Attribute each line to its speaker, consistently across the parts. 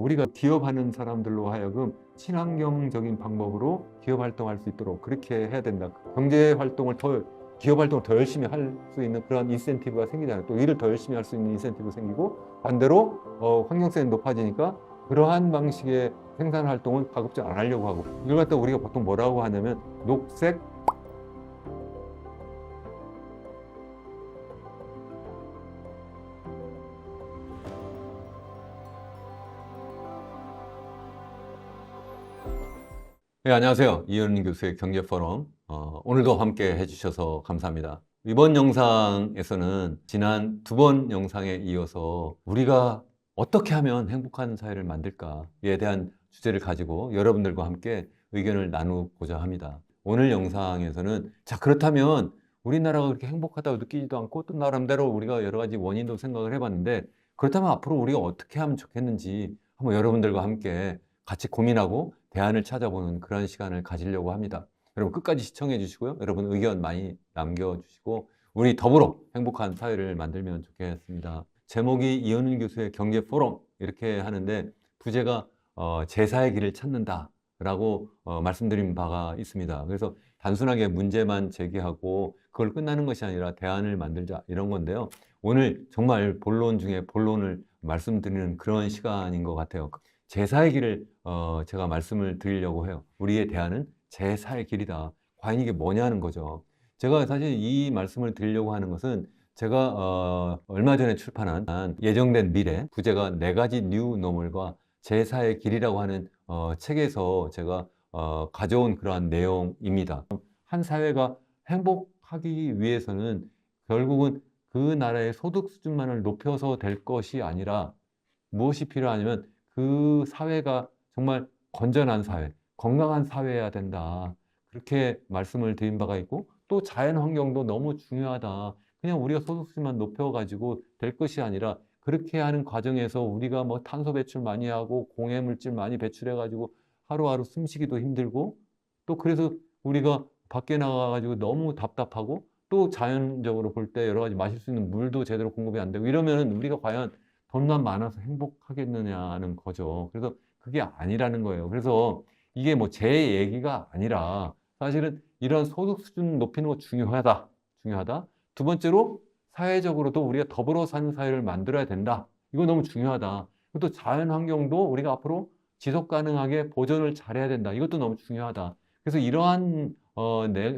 Speaker 1: 우리가 기업하는 사람들로 하여금 친환경적인 방법으로 기업 활동할 수 있도록 그렇게 해야 된다. 경제 활동을 기업 활동을 더 열심히 할 수 있는 그런 인센티브가 생기잖아요. 또 일을 더 열심히 할 수 있는 인센티브 생기고, 반대로 환경성이 높아지니까 그러한 방식의 생산 활동은 가급적 안 하려고 하고, 이걸 갖다 우리가 보통 뭐라고 하냐면 녹색 네, 안녕하세요. 이현민 교수의 경제포럼. 오늘도 함께 해주셔서 감사합니다. 이번 영상에서는 지난 두 번 영상에 이어서 우리가 어떻게 하면 행복한 사회를 만들까에 대한 주제를 가지고 여러분들과 함께 의견을 나누고자 합니다. 오늘 영상에서는 자, 그렇다면 우리나라가 그렇게 행복하다고 느끼지도 않고 또 나름대로 우리가 여러 가지 원인도 생각을 해봤는데, 그렇다면 앞으로 우리가 어떻게 하면 좋겠는지 한번 여러분들과 함께 같이 고민하고 대안을 찾아보는 그런 시간을 가지려고 합니다. 여러분 끝까지 시청해 주시고요. 여러분 의견 많이 남겨주시고 우리 더불어 행복한 사회를 만들면 좋겠습니다. 제목이 이현민 교수의 경제 포럼 이렇게 하는데, 부제가 제사의 길을 찾는다 라고 말씀드린 바가 있습니다. 그래서 단순하게 문제만 제기하고 그걸 끝나는 것이 아니라 대안을 만들자 이런 건데요. 오늘 정말 본론 중에 본론을 말씀드리는 그런 시간인 것 같아요. 제사의 길을 제가 말씀을 드리려고 해요. 우리의 대안은 제사의 길이다. 과연 이게 뭐냐는 거죠. 제가 사실 이 말씀을 드리려고 하는 것은 제가 얼마 전에 출판한 예정된 미래, 부제가 4가지 뉴 노멀과 제사의 길이라고 하는 책에서 제가 가져온 그러한 내용입니다. 한 사회가 행복하기 위해서는 결국은 그 나라의 소득 수준만을 높여서 될 것이 아니라 무엇이 필요하냐면 그 사회가 정말 건전한 사회, 건강한 사회여야 된다. 그렇게 말씀을 드린 바가 있고, 또 자연 환경도 너무 중요하다. 그냥 우리가 소득수준만 높여가지고 될 것이 아니라 그렇게 하는 과정에서 우리가 뭐 탄소 배출 많이 하고 공해 물질 많이 배출해가지고 하루하루 숨쉬기도 힘들고, 또 그래서 우리가 밖에 나가가지고 너무 답답하고, 또 자연적으로 볼 때 여러 가지 마실 수 있는 물도 제대로 공급이 안 되고 이러면은 우리가 과연 돈만 많아서 행복하겠느냐는 거죠. 그래서 그게 아니라는 거예요. 그래서 이게 뭐 제 얘기가 아니라 사실은 이런 소득 수준 높이는 거 중요하다. 중요하다. 두 번째로 사회적으로도 우리가 더불어 사는 사회를 만들어야 된다. 이거 너무 중요하다. 또 자연 환경도 우리가 앞으로 지속 가능하게 보존을 잘해야 된다. 이것도 너무 중요하다. 그래서 이러한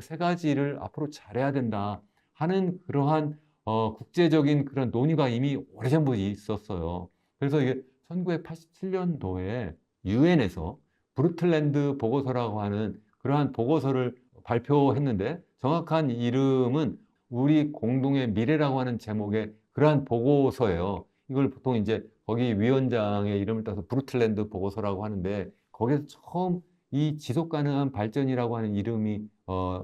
Speaker 1: 세 가지를 앞으로 잘해야 된다 하는 그러한 국제적인 그런 논의가 이미 오래전부터 있었어요. 그래서 이게 1987년도에 유엔에서 브루틀랜드 보고서라고 하는 그러한 보고서를 발표했는데, 정확한 이름은 우리 공동의 미래라고 하는 제목의 그러한 보고서예요. 이걸 보통 이제 거기 위원장의 이름을 따서 브루틀랜드 보고서라고 하는데, 거기서 처음 이 지속 가능한 발전이라고 하는 이름이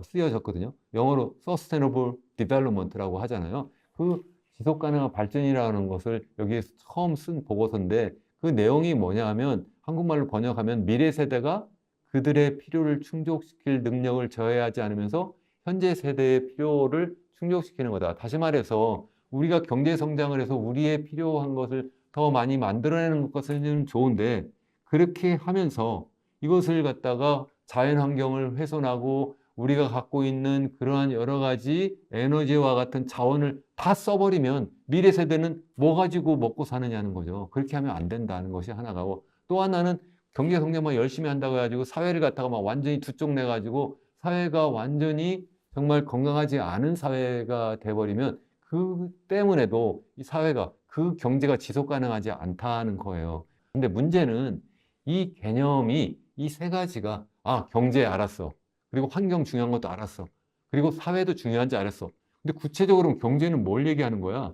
Speaker 1: 쓰여졌거든요. 영어로 Sustainable Development라고 하잖아요. 그 지속 가능한 발전이라는 것을 여기에 처음 쓴 보고서인데, 그 내용이 뭐냐 하면 한국말로 번역하면 미래 세대가 그들의 필요를 충족시킬 능력을 저해하지 않으면서 현재 세대의 필요를 충족시키는 거다. 다시 말해서 우리가 경제 성장을 해서 우리의 필요한 것을 더 많이 만들어내는 것은 좋은데, 그렇게 하면서 이것을 갖다가 자연 환경을 훼손하고 우리가 갖고 있는 그러한 여러 가지 에너지와 같은 자원을 다 써버리면 미래 세대는 뭐 가지고 먹고 사느냐는 거죠. 그렇게 하면 안 된다는 것이 하나가고, 또 하나는 경제 성장만 열심히 한다고 해가지고 사회를 갖다가 막 완전히 두 쪽 내가지고 사회가 완전히 정말 건강하지 않은 사회가 돼버리면 그 때문에도 이 사회가 그 경제가 지속 가능하지 않다는 거예요. 근데 문제는 이 개념이 이 세 가지가 경제 알았어. 그리고 환경 중요한 것도 알았어. 그리고 사회도 중요한지 알았어. 근데 구체적으로 경제는 뭘 얘기하는 거야?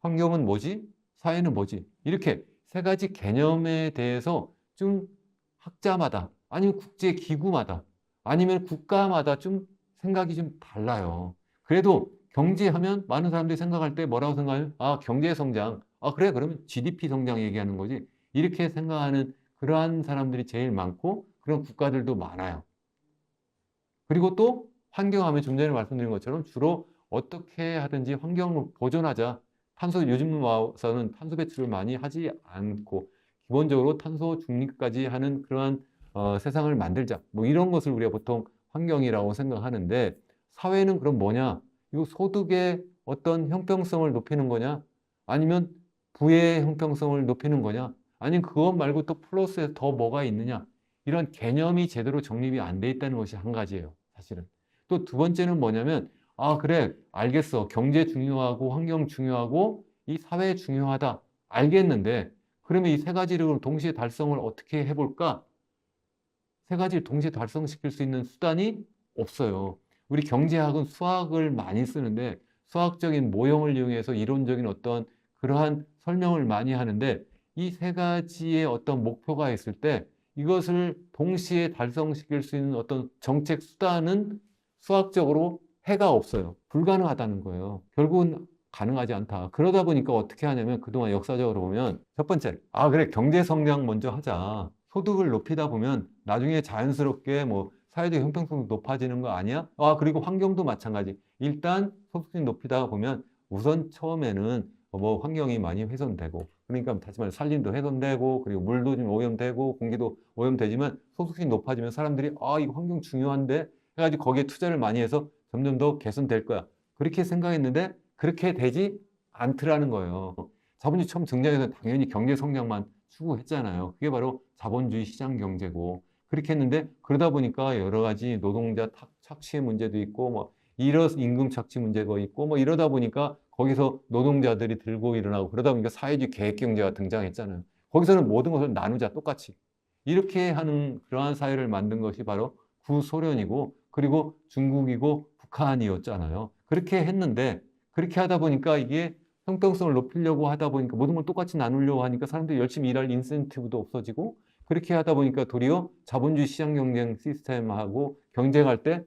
Speaker 1: 환경은 뭐지? 사회는 뭐지? 이렇게 세 가지 개념에 대해서 좀 학자마다 아니면 국제기구마다 아니면 국가마다 좀 생각이 좀 달라요. 그래도 경제하면 많은 사람들이 생각할 때 뭐라고 생각해요? 경제 성장. 그래, 그러면 GDP 성장 얘기하는 거지. 이렇게 생각하는 그러한 사람들이 제일 많고 그런 국가들도 많아요. 그리고 또 환경하면 좀 전에 말씀드린 것처럼 주로 어떻게 하든지 환경을 보존하자. 요즘 와서는 탄소 배출을 많이 하지 않고 기본적으로 탄소 중립까지 하는 그러한 세상을 만들자. 뭐 이런 것을 우리가 보통 환경이라고 생각하는데 사회는 그럼 뭐냐? 이 소득의 어떤 형평성을 높이는 거냐? 아니면 부의 형평성을 높이는 거냐? 아니면 그것 말고 또 플러스에 더 뭐가 있느냐? 이런 개념이 제대로 정립이 안 돼 있다는 것이 한 가지예요, 사실은. 또 두 번째는 뭐냐면, 아, 그래, 알겠어. 경제 중요하고 환경 중요하고 이 사회 중요하다. 알겠는데, 그러면 이 세 가지를 동시에 달성을 어떻게 해볼까? 세 가지를 동시에 달성시킬 수 있는 수단이 없어요. 우리 경제학은 수학을 많이 쓰는데 수학적인 모형을 이용해서 이론적인 어떤 그러한 설명을 많이 하는데 이 세 가지의 어떤 목표가 있을 때 이것을 동시에 달성시킬 수 있는 어떤 정책 수단은 수학적으로 해가 없어요. 불가능하다는 거예요. 결국은 가능하지 않다. 그러다 보니까 어떻게 하냐면 그동안 역사적으로 보면 첫 번째, 아, 그래, 경제 성장 먼저 하자. 소득을 높이다 보면 나중에 자연스럽게 뭐 사회적 형평성도 높아지는 거 아니야? 아, 그리고 환경도 마찬가지. 일단 소득이 높이다 보면 우선 처음에는 뭐 환경이 많이 훼손되고 그러니까 다시 말해 산림도 훼손되고 그리고 물도 좀 오염되고 공기도 오염되지만 소득이 높아지면 사람들이 아, 이거 환경 중요한데 해가지고 거기에 투자를 많이 해서 점점 더 개선될 거야. 그렇게 생각했는데 그렇게 되지 않더라는 거예요. 자본주의 처음 등장해서 당연히 경제 성장만 추구했잖아요. 그게 바로 자본주의 시장 경제고 그렇게 했는데 그러다 보니까 여러 가지 노동자 착취의 문제도 있고 뭐 일어 임금 착취 문제가 있고 뭐 이러다 보니까 거기서 노동자들이 들고 일어나고 그러다 보니까 사회주의 계획 경제가 등장했잖아요. 거기서는 모든 것을 나누자 똑같이 이렇게 하는 그러한 사회를 만든 것이 바로 구소련이고 그리고 중국이고 북한이었잖아요. 그렇게 했는데 그렇게 하다 보니까 이게 형평성을 높이려고 하다 보니까 모든 걸 똑같이 나누려고 하니까 사람들이 열심히 일할 인센티브도 없어지고 그렇게 하다 보니까 도리어 자본주의 시장 경쟁 시스템하고 경쟁할 때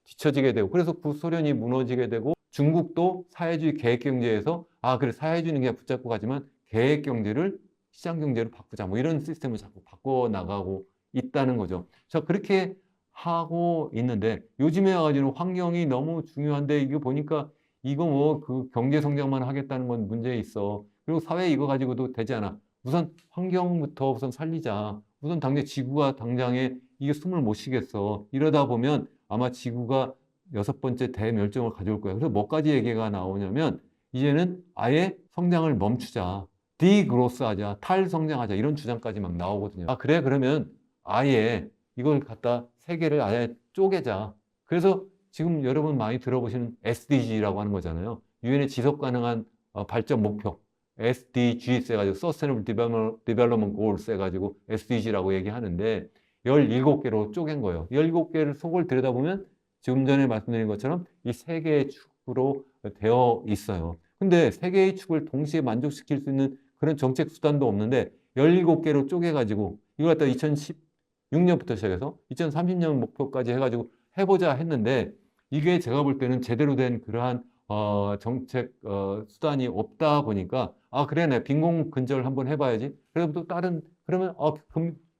Speaker 1: 뒤처지게 되고 그래서 구소련이 무너지게 되고 중국도 사회주의 계획 경제에서 아, 그래, 사회주의는 그냥 붙잡고 가지만 계획 경제를 시장 경제로 바꾸자 뭐 이런 시스템을 자꾸 바꿔 나가고 있다는 거죠. 자, 그렇게 하고 있는데 요즘에 와가지고 환경이 너무 중요한데 이거 보니까 이거 뭐 그 경제 성장만 하겠다는 건 문제 있어. 그리고 사회 이거 가지고도 되지 않아. 우선 환경부터 우선 살리자. 우선 당장 지구가 당장에 이게 숨을 못 쉬겠어. 이러다 보면 아마 지구가 여섯 번째 대멸종을 가져올 거야. 그래서 뭐까지 얘기가 나오냐면 이제는 아예 성장을 멈추자. 디그로스 하자. 탈성장하자. 이런 주장까지 막 나오거든요. 아, 그래? 그러면 아예 이걸 갖다 세계를 아예 쪼개자. 그래서 지금 여러분 많이 들어보시는 SDG라고 하는 거잖아요. 유엔의 지속 가능한 발전 목표. SDGs 해가지고 Sustainable Development Goals 해가지고 SDG라고 얘기하는데 17개로 쪼갠 거예요. 17개를 속을 들여다보면 지금 전에 말씀드린 것처럼 이 세 개의 축으로 되어 있어요. 근데 세 개의 축을 동시에 만족시킬 수 있는 그런 정책 수단도 없는데 17개로 쪼개가지고 이걸 갖다 2016년부터 시작해서 2030년 목표까지 해가지고 해보자 했는데 이게 제가 볼 때는 제대로 된 그러한 정책 수단이 없다 보니까 아, 그래, 내 빈곤 근절 한번 해봐야지. 그래도 또 다른 그러면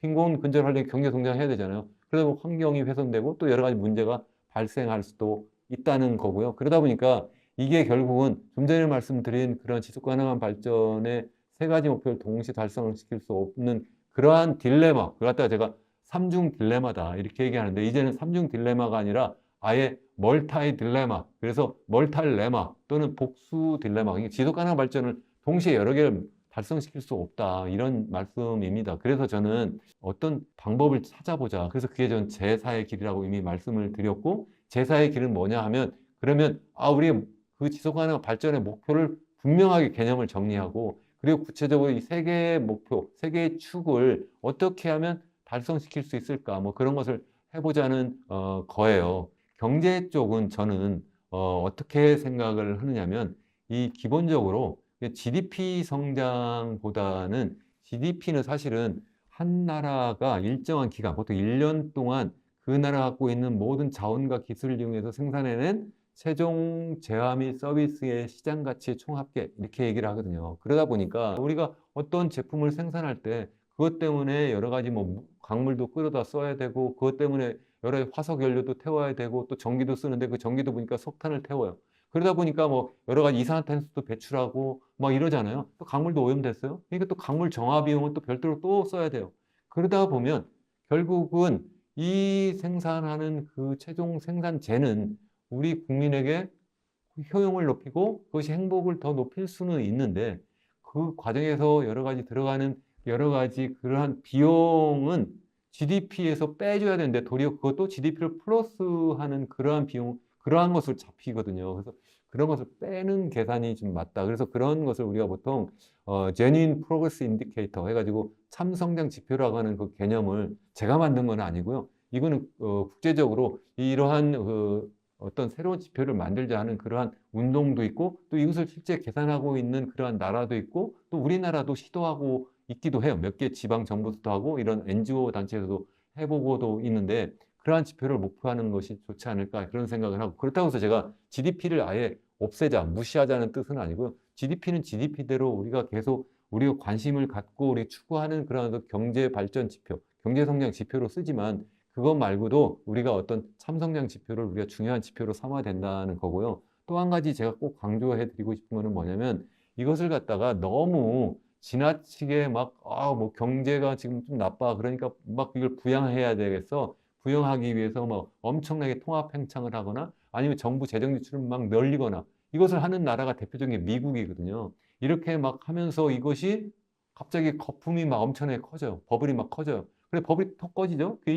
Speaker 1: 빈곤 근절하려면 경제 성장해야 되잖아요. 그러다 보면 환경이 훼손되고 또 여러 가지 문제가 발생할 수도 있다는 거고요. 그러다 보니까 이게 결국은 좀 전에 말씀드린 그런 지속 가능한 발전의 세 가지 목표를 동시에 달성을 시킬 수 없는 그러한 딜레마, 그걸 갖다가 제가 삼중 딜레마다 이렇게 얘기하는데 이제는 삼중 딜레마가 아니라 아예 멀타이 딜레마, 그래서 멀탈레마 또는 복수 딜레마, 지속 가능한 발전을 동시에 여러 개를 달성시킬 수 없다 이런 말씀입니다. 그래서 저는 어떤 방법을 찾아보자. 그래서 그게 전 제사의 길이라고 이미 말씀을 드렸고 제사의 길은 뭐냐 하면 그러면 우리 그 지속 가능한 발전의 목표를 분명하게 개념을 정리하고 그리고 구체적으로 이 세 개의 목표, 세 개의 축을 어떻게 하면 달성시킬 수 있을까 뭐 그런 것을 해보자는 거예요. 경제 쪽은 저는 어떻게 생각을 하느냐면 이 기본적으로 GDP 성장보다는 GDP는 사실은 한 나라가 일정한 기간, 보통 1년 동안 그 나라가 갖고 있는 모든 자원과 기술을 이용해서 생산해낸 최종 재화 및 서비스의 시장 가치의 총합계 이렇게 얘기를 하거든요. 그러다 보니까 우리가 어떤 제품을 생산할 때 그것 때문에 여러 가지 뭐 광물도 끌어다 써야 되고 그것 때문에 여러 가지 화석 연료도 태워야 되고 또 전기도 쓰는데 그 전기도 보니까 석탄을 태워요. 그러다 보니까 뭐 여러 가지 이산화탄소도 배출하고 막 이러잖아요. 또 강물도 오염됐어요. 그러니까 또 강물 정화 비용은 또 별도로 또 써야 돼요. 그러다 보면 결국은 이 생산하는 그 최종 생산재는 우리 국민에게 효용을 높이고 그것이 행복을 더 높일 수는 있는데 그 과정에서 여러 가지 들어가는 여러 가지 그러한 비용은 GDP에서 빼줘야 되는데 도리어 그것도 GDP를 플러스하는 그러한 비용, 그러한 것을 잡히거든요. 그래서 그런 것을 빼는 계산이 좀 맞다. 그래서 그런 것을 우리가 보통 Genuine Progress Indicator 해가지고 참성장 지표라고 하는 그 개념을 제가 만든 건 아니고요. 이거는 국제적으로 이러한 어떤 새로운 지표를 만들자 하는 그러한 운동도 있고 또 이것을 실제 계산하고 있는 그러한 나라도 있고 또 우리나라도 시도하고 있기도 해요. 몇 개 지방 정부도 하고 이런 NGO 단체에서도 해보고도 있는데 그러한 지표를 목표하는 것이 좋지 않을까 그런 생각을 하고 그렇다고 해서 제가 GDP를 아예 없애자, 무시하자는 뜻은 아니고요. GDP는 GDP대로 우리가 계속 우리가 관심을 갖고 우리 추구하는 그런 경제 발전 지표, 경제 성장 지표로 쓰지만 그것 말고도 우리가 어떤 참성장 지표를 우리가 중요한 지표로 삼아야 된다는 거고요. 또 한 가지 제가 꼭 강조해 드리고 싶은 거는 뭐냐면 이것을 갖다가 너무 지나치게 막, 뭐 경제가 지금 좀 나빠. 그러니까 막 이걸 부양해야 되겠어. 부양하기 위해서 뭐 엄청나게 통합 팽창을 하거나 아니면 정부 재정 지출을 막 늘리거나 이것을 하는 나라가 대표적인 게 미국이거든요. 이렇게 막 하면서 이것이 갑자기 거품이 막 엄청나게 커져요. 버블이 막 커져요. 그래 버블이 턱 꺼지죠. 그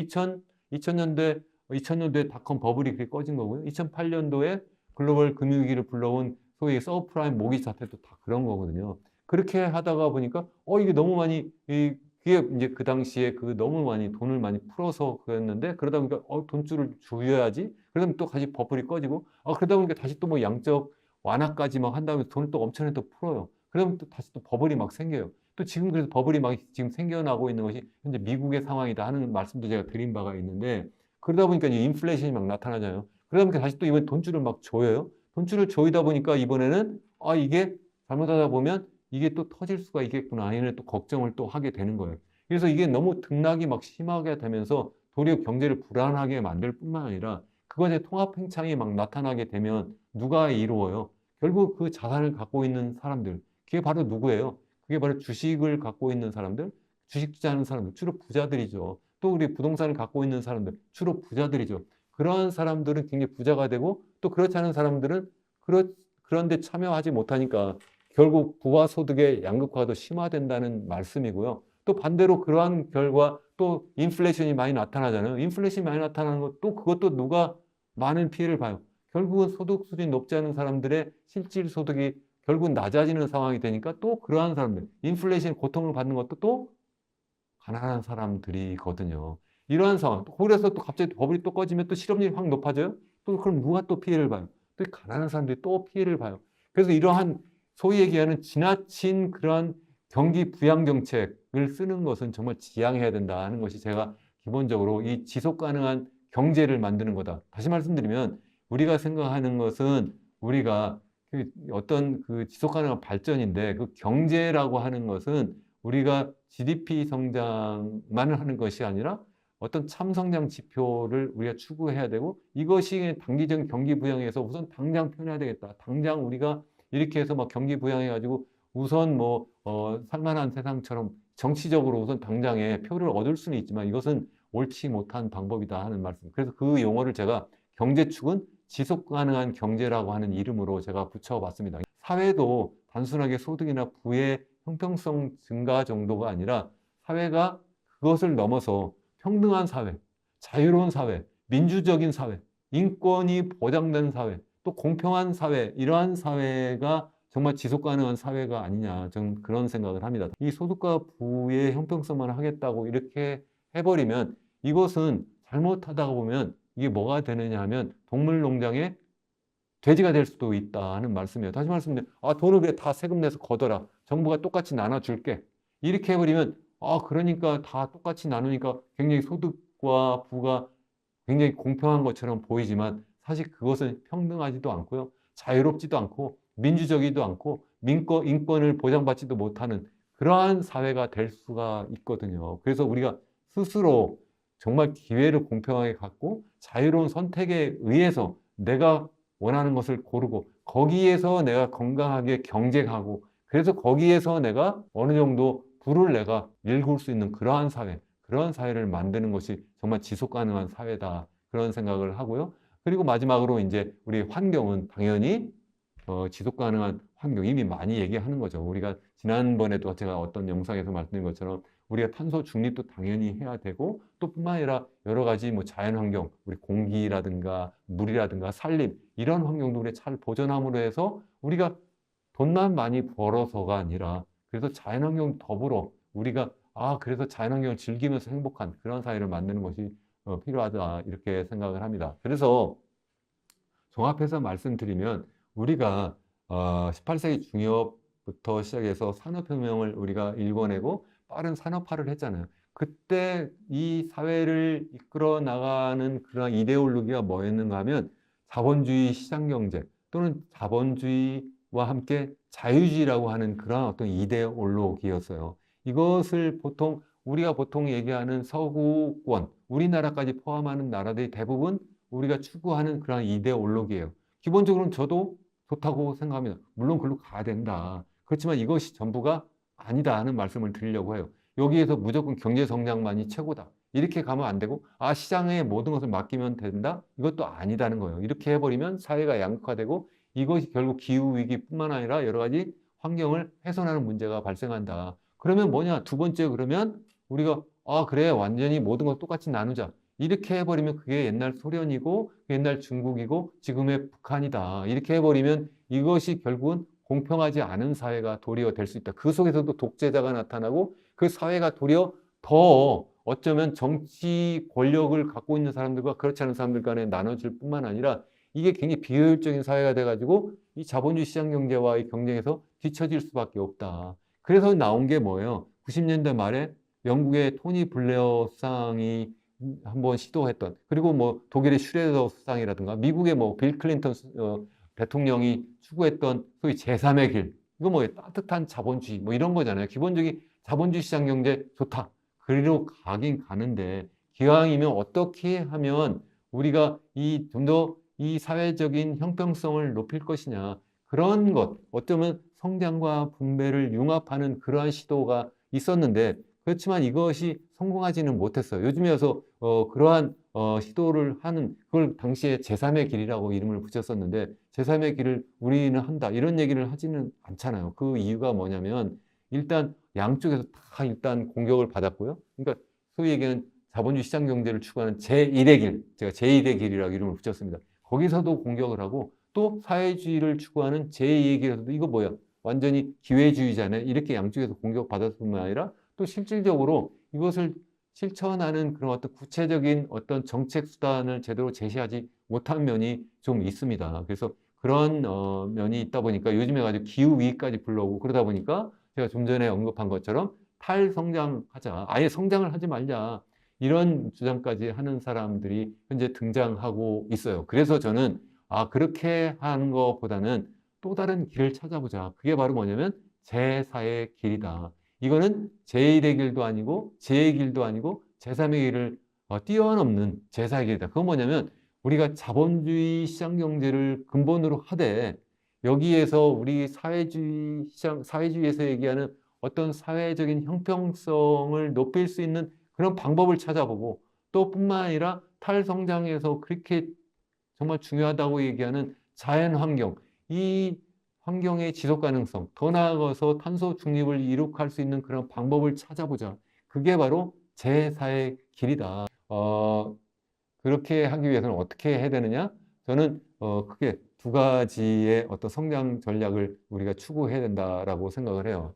Speaker 1: 2000년도에 닷컴 버블이 그렇게 꺼진 거고요. 2008년도에 글로벌 금융위기를 불러온 소위 서브프라임 모기지 사태도 다 그런 거거든요. 그렇게 하다가 보니까 이게 너무 많이 그게 이제 그 당시에 그 너무 많이 돈을 많이 풀어서 그랬는데 그러다 보니까 돈줄을 조여야지. 그러면 또 다시 버블이 꺼지고 그러다 보니까 다시 또 뭐 양적 완화까지 막 한 다음에 돈을 또 엄청나게 또 풀어요. 그러면 또 다시 또 버블이 막 생겨요. 또 지금 그래서 버블이 막 지금 생겨나고 있는 것이 현재 미국의 상황이다 하는 말씀도 제가 드린 바가 있는데 그러다 보니까 이제 인플레이션이 막 나타나잖아요. 그러다 보니까 다시 또 이번 돈줄을 막 조여요. 돈줄을 조이다 보니까 이번에는 이게 잘못하다 보면 이게 또 터질 수가 있겠구나. 이런 또 걱정을 또 하게 되는 거예요. 그래서 이게 너무 등락이 막 심하게 되면서 도리어 경제를 불안하게 만들 뿐만 아니라 그것의 통합 팽창이 막 나타나게 되면 누가 이루어요? 결국 그 자산을 갖고 있는 사람들. 그게 바로 누구예요? 그게 바로 주식을 갖고 있는 사람들, 주식 투자하는 사람들, 주로 부자들이죠. 또 우리 부동산을 갖고 있는 사람들, 주로 부자들이죠. 그러한 사람들은 굉장히 부자가 되고 또 그렇지 않은 사람들은 그런데 참여하지 못하니까 결국 부와 소득의 양극화도 심화된다는 말씀이고요. 또 반대로 그러한 결과 또 인플레이션이 많이 나타나잖아요. 인플레이션이 많이 나타나는 것도 그것도 누가 많은 피해를 봐요. 결국은 소득 수준이 높지 않은 사람들의 실질 소득이 결국은 낮아지는 상황이 되니까 또 그러한 사람들, 인플레이션 고통을 받는 것도 또 가난한 사람들이거든요. 이러한 상황. 그래서 또 갑자기 버블이 또 꺼지면 또 실업률이 확 높아져요. 또 그럼 누가 또 피해를 봐요? 또 가난한 사람들이 또 피해를 봐요. 그래서 이러한 소위 얘기하는 지나친 그러한 경기 부양 정책을 쓰는 것은 정말 지양해야 된다 하는 것이 제가 기본적으로 이 지속 가능한 경제를 만드는 거다. 다시 말씀드리면 우리가 생각하는 것은 우리가 어떤 그 지속 가능한 발전인데 그 경제라고 하는 것은 우리가 GDP 성장만 하는 것이 아니라 어떤 참성장 지표를 우리가 추구해야 되고 이것이 단기적인 경기 부양에서 우선 당장 표현해야 되겠다. 당장 우리가 이렇게 해서 막 경기 부양해가지고 우선 살만한 세상처럼 정치적으로 우선 당장에 표를 얻을 수는 있지만 이것은 옳지 못한 방법이다 하는 말씀. 그래서 그 용어를 제가 경제축은 지속 가능한 경제라고 하는 이름으로 제가 붙여봤습니다. 사회도 단순하게 소득이나 부의 형평성 증가 정도가 아니라 사회가 그것을 넘어서 평등한 사회, 자유로운 사회, 민주적인 사회, 인권이 보장된 사회, 또 공평한 사회, 이러한 사회가 정말 지속 가능한 사회가 아니냐, 저는 그런 생각을 합니다. 이 소득과 부의 형평성만 하겠다고 이렇게 해버리면 이것은 잘못하다가 보면 이게 뭐가 되느냐 하면 동물 농장의 돼지가 될 수도 있다 하는 말씀이에요. 다시 말씀드리면 돈을 그래 다 세금 내서 걷어라. 정부가 똑같이 나눠줄게. 이렇게 해버리면 그러니까 다 똑같이 나누니까 굉장히 소득과 부가 굉장히 공평한 것처럼 보이지만 사실 그것은 평등하지도 않고요. 자유롭지도 않고 민주적이지도 않고 인권을 보장받지도 못하는 그러한 사회가 될 수가 있거든요. 그래서 우리가 스스로 정말 기회를 공평하게 갖고 자유로운 선택에 의해서 내가 원하는 것을 고르고 거기에서 내가 건강하게 경쟁하고 그래서 거기에서 내가 어느 정도 부를 내가 일굴 수 있는 그러한 사회, 그런 사회를 만드는 것이 정말 지속 가능한 사회다. 그런 생각을 하고요. 그리고 마지막으로 이제 우리 환경은 당연히 지속 가능한 환경 이미 많이 얘기하는 거죠. 우리가 지난번에도 제가 어떤 영상에서 말씀드린 것처럼 우리가 탄소 중립도 당연히 해야 되고 또 뿐만 아니라 여러 가지 뭐 자연 환경, 우리 공기라든가 물이라든가 산림 이런 환경도 우리 잘 보존함으로 해서 우리가 돈만 많이 벌어서가 아니라 그래서 자연 환경 더불어 우리가 그래서 자연 환경을 즐기면서 행복한 그런 사회를 만드는 것이 필요하다 이렇게 생각을 합니다. 그래서 종합해서 말씀드리면 우리가 18세기 중엽부터 시작해서 산업혁명을 우리가 일궈내고 빠른 산업화를 했잖아요. 그때 이 사회를 이끌어 나가는 그런 이데올로기가 뭐였는가 하면 자본주의 시장경제 또는 자본주의와 함께 자유주의라고 하는 그런 어떤 이데올로기였어요. 이것을 우리가 보통 얘기하는 서구권, 우리나라까지 포함하는 나라들이 대부분 우리가 추구하는 그런 이데올로기예요. 기본적으로는 저도 좋다고 생각합니다. 물론 글로 가야 된다. 그렇지만 이것이 전부가 아니다 하는 말씀을 드리려고 해요. 여기에서 무조건 경제 성장만이 최고다. 이렇게 가면 안 되고 시장에 모든 것을 맡기면 된다? 이것도 아니다는 거예요. 이렇게 해버리면 사회가 양극화되고 이것이 결국 기후위기뿐만 아니라 여러 가지 환경을 훼손하는 문제가 발생한다. 그러면 뭐냐? 두 번째 그러면 우리가 그래 완전히 모든 걸 똑같이 나누자. 이렇게 해버리면 그게 옛날 소련이고 옛날 중국이고 지금의 북한이다. 이렇게 해버리면 이것이 결국은 공평하지 않은 사회가 도리어 될 수 있다. 그 속에서도 독재자가 나타나고 그 사회가 도리어 더 어쩌면 정치 권력을 갖고 있는 사람들과 그렇지 않은 사람들 간에 나눠질 뿐만 아니라 이게 굉장히 비효율적인 사회가 돼가지고 이 자본주의 시장 경제와의 경쟁에서 뒤처질 수밖에 없다. 그래서 나온 게 뭐예요? 90년대 말에 영국의 토니 블레어 수상이 한번 시도했던 그리고 뭐 독일의 슈레더 수상이라든가 미국의 뭐 빌 클린턴 대통령이 추구했던 소위 제3의 길 이거 뭐 따뜻한 자본주의 뭐 이런 거잖아요. 기본적인 자본주의 시장 경제 좋다. 그리로 가긴 가는데 기왕이면 어떻게 하면 우리가 좀 더 이 사회적인 형평성을 높일 것이냐 그런 것 어쩌면 성장과 분배를 융합하는 그러한 시도가 있었는데 그렇지만 이것이 성공하지는 못했어요. 요즘에 와서 그러한 시도를 하는 그걸 당시에 제3의 길이라고 이름을 붙였었는데 제3의 길을 우리는 한다 이런 얘기를 하지는 않잖아요. 그 이유가 뭐냐면 일단 양쪽에서 다 일단 공격을 받았고요. 그러니까 소위 얘기하는 자본주의 시장 경제를 추구하는 제1의 길, 제가 제1의 길이라고 이름을 붙였습니다. 거기서도 공격을 하고 또 사회주의를 추구하는 제2의 길에서도 이거 뭐야? 완전히 기회주의잖아요. 이렇게 양쪽에서 공격받았을 뿐만 아니라 또 실질적으로 이것을 실천하는 그런 어떤 구체적인 어떤 정책 수단을 제대로 제시하지 못한 면이 좀 있습니다. 그래서 그런 면이 있다 보니까 요즘에 가지고 기후위기까지 불러오고 그러다 보니까 제가 좀 전에 언급한 것처럼 탈성장하자. 아예 성장을 하지 말자. 이런 주장까지 하는 사람들이 현재 등장하고 있어요. 그래서 저는 그렇게 하는 것보다는 또 다른 길을 찾아보자. 그게 바로 뭐냐면 제4의 길이다. 이거는 제1의 길도 아니고 제2의 길도 아니고 제3의 길을 뛰어넘는 제4의 길이다. 그건 뭐냐면 우리가 자본주의 시장 경제를 근본으로 하되 여기에서 우리 사회주의에서 얘기하는 어떤 사회적인 형평성을 높일 수 있는 그런 방법을 찾아보고 또 뿐만 아니라 탈성장에서 그렇게 정말 중요하다고 얘기하는 자연 환경, 이 환경의 지속 가능성, 더 나아가서 탄소 중립을 이룩할 수 있는 그런 방법을 찾아보자. 그게 바로 제4의 길이다. 그렇게 하기 위해서는 어떻게 해야 되느냐? 저는 크게 두 가지의 어떤 성장 전략을 우리가 추구해야 된다라고 생각을 해요.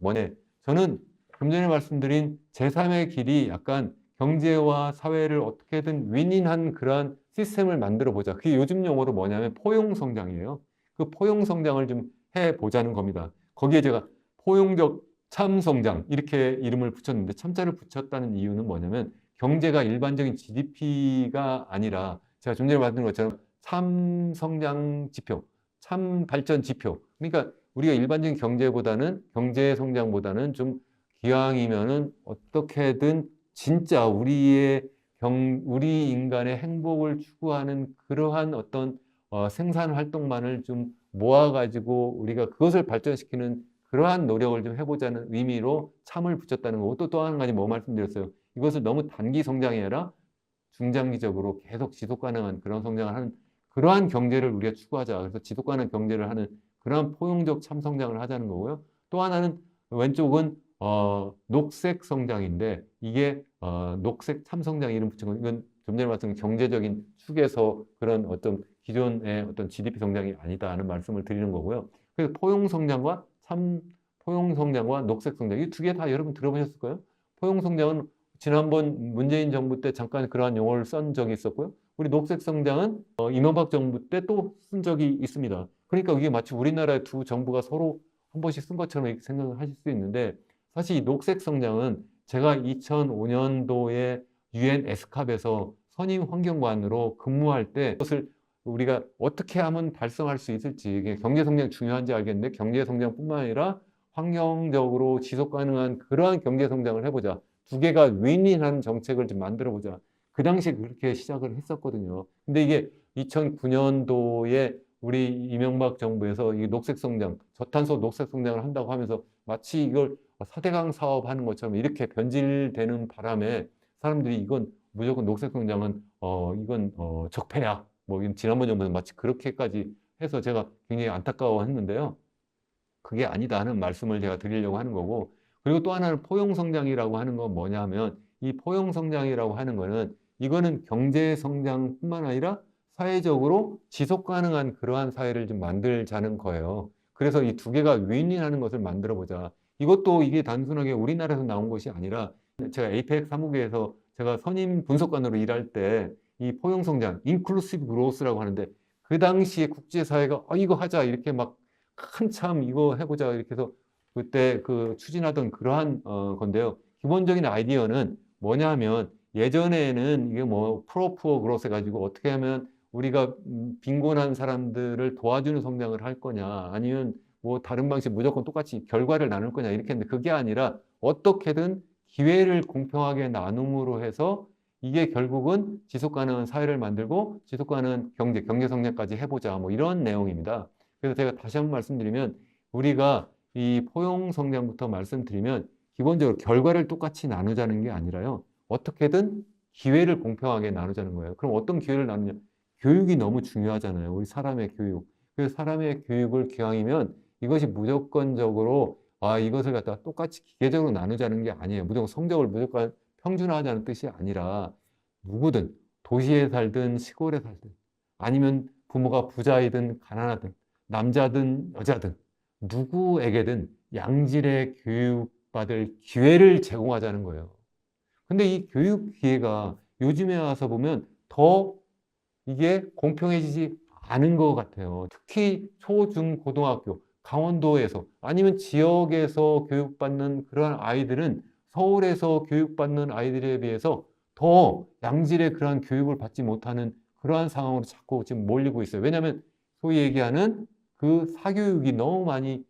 Speaker 1: 저는 좀 전에 말씀드린 제3의 길이 약간 경제와 사회를 어떻게든 윈윈한 그러한 시스템을 만들어 보자. 그게 요즘 용어로 뭐냐면 포용성장이에요. 그 포용성장을 좀 해보자는 겁니다. 거기에 제가 포용적 참성장 이렇게 이름을 붙였는데 참자를 붙였다는 이유는 뭐냐면 경제가 일반적인 GDP가 아니라 제가 좀 전에 말씀드린 것처럼 참성장 지표, 참발전 지표. 그러니까 우리가 일반적인 경제 성장보다는 좀 기왕이면은 어떻게든 진짜 우리 인간의 행복을 추구하는 그러한 어떤 생산 활동만을 좀 모아가지고 우리가 그것을 발전시키는 그러한 노력을 좀 해보자는 의미로 참을 붙였다는 거고, 또 한 가지 뭐 말씀드렸어요. 이것을 너무 단기 성장이 아니라 중장기적으로 계속 지속 가능한 그런 성장을 하는 그러한 경제를 우리가 추구하자. 그래서 지속 가능한 경제를 하는 그러한 포용적 참성장을 하자는 거고요. 또 하나는 왼쪽은 녹색 성장인데, 이게 녹색 참성장 이름 붙인 건 이건 좀 전에 말씀드린 경제적인 축에서 그런 어떤 기존의 어떤 GDP 성장이 아니다 하는 말씀을 드리는 거고요. 그래서 포용 성장과 포용 성장과 녹색 성장 이 두 개 다 여러분 들어보셨을 거예요. 포용 성장은 지난번 문재인 정부 때 잠깐 그러한 용어를 쓴 적이 있었고요. 우리 녹색 성장은 이명박 정부 때 또 쓴 적이 있습니다. 그러니까 이게 마치 우리나라의 두 정부가 서로 한 번씩 쓴 것처럼 이렇게 생각을 하실 수 있는데, 사실 이 녹색 성장은 제가 2005년도에 UN 에스캅에서 선임 환경관으로 근무할 때 그것을 우리가 어떻게 하면 달성할 수 있을지, 이게 경제 성장 중요한지 알겠는데 경제 성장뿐만 아니라 환경적으로 지속 가능한 그러한 경제 성장을 해보자. 두 개가 윈윈하는 정책을 좀 만들어 보자. 그 당시에 그렇게 시작을 했었거든요. 근데 이게 2009년도에 우리 이명박 정부에서 이 녹색 성장, 저탄소 녹색 성장을 한다고 하면서 마치 이걸 4대강 사업 하는 것처럼 이렇게 변질되는 바람에 사람들이 이건 무조건 녹색 성장은 이건 적폐야. 뭐 지난번 정부는 마치 그렇게까지 해서 제가 굉장히 안타까워했는데요. 그게 아니다 하는 말씀을 제가 드리려고 하는 거고, 그리고 또 하나는 포용성장이라고 하는 건 뭐냐면, 이 포용성장이라고 하는 거는 이거는 경제성장뿐만 아니라 사회적으로 지속 가능한 그러한 사회를 좀 만들자는 거예요. 그래서 이 두 개가 윈윈하는 것을 만들어 보자. 이것도 이게 단순하게 우리나라에서 나온 것이 아니라 제가 에이펙 사무국에서 제가 선임 분석관으로 일할 때 이 포용성장, 인클루시브 그로스라고 하는데, 그 당시에 국제사회가 이거 하자 이렇게 막 한참 이거 해보자 이렇게 해서 그때 그 추진하던 그러한 건데요. 기본적인 아이디어는 뭐냐면, 예전에는 이게 뭐 프로푸어 그로스 해가지고 어떻게 하면 우리가 빈곤한 사람들을 도와주는 성장을 할 거냐, 아니면 뭐 다른 방식 무조건 똑같이 결과를 나눌 거냐 이렇게 했는데, 그게 아니라 어떻게든 기회를 공평하게 나눔으로 해서 이게 결국은 지속 가능한 사회를 만들고 지속 가능한 경제 성장까지 해보자, 뭐 이런 내용입니다. 그래서 제가 다시 한번 말씀드리면, 우리가 이 포용 성장부터 말씀드리면 기본적으로 결과를 똑같이 나누자는 게 아니라요, 어떻게든 기회를 공평하게 나누자는 거예요. 그럼 어떤 기회를 나누냐? 교육이 너무 중요하잖아요. 우리 사람의 교육. 그래서 사람의 교육을 기왕이면 이것이 무조건적으로 이것을 갖다가 똑같이 기계적으로 나누자는 게 아니에요. 무조건 성적을 무조건 평준화하자는 뜻이 아니라, 누구든 도시에 살든 시골에 살든 아니면 부모가 부자이든 가난하든 남자든 여자든 누구에게든 양질의 교육받을 기회를 제공하자는 거예요. 근데 이 교육 기회가 요즘에 와서 보면 더 이게 공평해지지 않은 것 같아요. 특히 초, 중, 고등학교, 강원도에서 아니면 지역에서 교육받는 그런 아이들은 서울에서 교육받는 아이들에 비해서 더 양질의 그러한 교육을 받지 못하는 그러한 상황으로 자꾸 지금 몰리고 있어요. 왜냐하면 소위 얘기하는 그 사교육이 너무 많이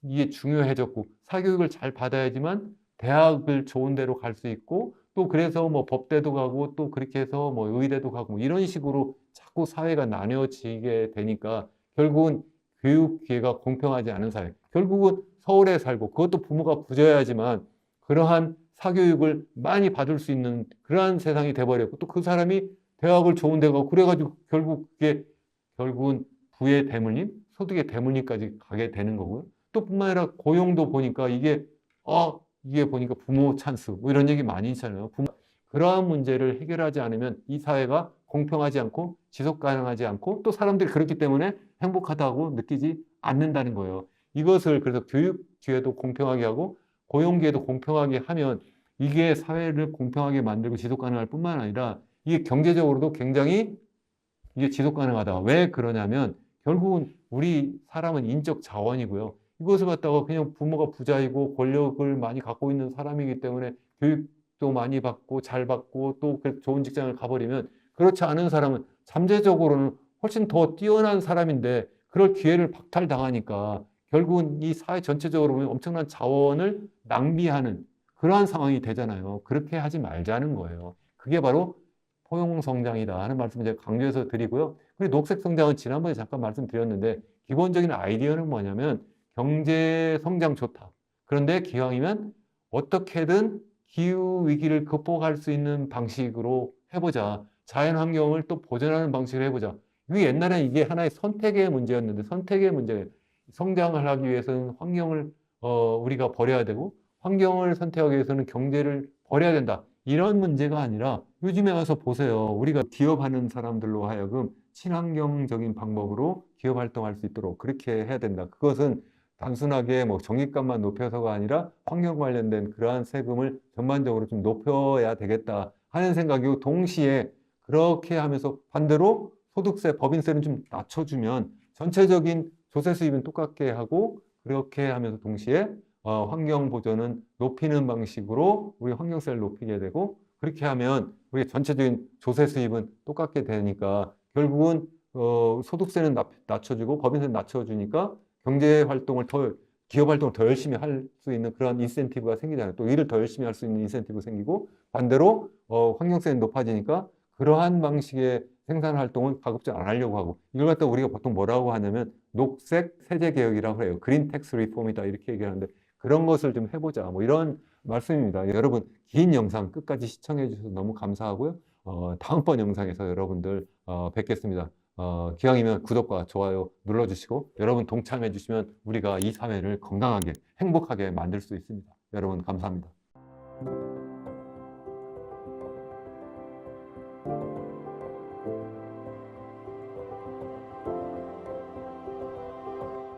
Speaker 1: 이게 중요해졌고, 사교육을 잘 받아야지만 대학을 좋은 데로 갈 수 있고, 또 그래서 뭐 법대도 가고 또 그렇게 해서 뭐 의대도 가고 뭐 이런 식으로 자꾸 사회가 나뉘어지게 되니까 결국은 교육 기회가 공평하지 않은 사회, 결국은 서울에 살고 그것도 부모가 부자여야지만 그러한 사교육을 많이 받을 수 있는 그러한 세상이 돼버렸고, 또 그 사람이 대학을 좋은 데 가고 그래가지고 결국 그게 결국은 부의 대물림, 소득의 대물림까지 가게 되는 거고요. 또 뿐만 아니라 고용도 보니까 이게 보니까 부모 찬스 뭐 이런 얘기 많이 있잖아요. 그러한 문제를 해결하지 않으면 이 사회가 공평하지 않고 지속 가능하지 않고, 또 사람들이 그렇기 때문에 행복하다고 느끼지 않는다는 거예요. 이것을 그래서 교육 기회도 공평하게 하고 고용 기회도 공평하게 하면 이게 사회를 공평하게 만들고 지속 가능할 뿐만 아니라 이게 경제적으로도 굉장히 이게 지속 가능하다. 왜 그러냐면 결국은 우리 사람은 인적 자원이고요. 이것을 갖다가 그냥 부모가 부자이고 권력을 많이 갖고 있는 사람이기 때문에 교육도 많이 받고 잘 받고 또 좋은 직장을 가버리면, 그렇지 않은 사람은 잠재적으로는 훨씬 더 뛰어난 사람인데 그럴 기회를 박탈당하니까 결국은 이 사회 전체적으로 보면 엄청난 자원을 낭비하는 그러한 상황이 되잖아요. 그렇게 하지 말자는 거예요. 그게 바로 포용성장이다 하는 말씀을 제가 강조해서 드리고요. 그리고 녹색성장은 지난번에 잠깐 말씀드렸는데 기본적인 아이디어는 뭐냐면 경제 성장 좋다. 그런데 기왕이면 어떻게든 기후 위기를 극복할 수 있는 방식으로 해보자. 자연 환경을 또 보존하는 방식으로 해보자. 이게 옛날엔 이게 하나의 선택의 문제였는데 선택의 문제, 성장을 하기 위해서는 환경을 우리가 버려야 되고 환경을 선택하기 위해서는 경제를 버려야 된다. 이런 문제가 아니라 요즘에 와서 보세요. 우리가 기업하는 사람들로 하여금 친환경적인 방법으로 기업 활동할 수 있도록 그렇게 해야 된다. 그것은 단순하게 뭐 전기값만 높여서가 아니라 환경 관련된 그러한 세금을 전반적으로 좀 높여야 되겠다 하는 생각이고 동시에 그렇게 하면서 반대로 소득세, 법인세는 좀 낮춰주면 전체적인 조세 수입은 똑같게 하고 그렇게 하면서 동시에 환경 보전은 높이는 방식으로 우리 환경세를 높이게 되고 그렇게 하면 우리 전체적인 조세 수입은 똑같게 되니까 결국은 소득세는 낮춰주고 법인세는 낮춰주니까 경제 활동을 더 기업 활동을 더 열심히 할 수 있는 그런 인센티브가 생기잖아요. 또 일을 더 열심히 할 수 있는 인센티브 생기고 반대로 환경세는 높아지니까 그러한 방식의 생산 활동은 가급적 안 하려고 하고 이걸 갖다 우리가 보통 뭐라고 하냐면 녹색 세제 개혁이라고 해요. 그린 텍스 리폼이다 이렇게 얘기하는데 그런 것을 좀 해보자 뭐 이런 말씀입니다. 여러분 긴 영상 끝까지 시청해 주셔서 너무 감사하고요. 다음번 영상에서 여러분들 뵙겠습니다. 기왕이면 구독과 좋아요 눌러주시고 여러분 동참해 주시면 우리가 이 사회를 건강하게 행복하게 만들 수 있습니다. 여러분 감사합니다.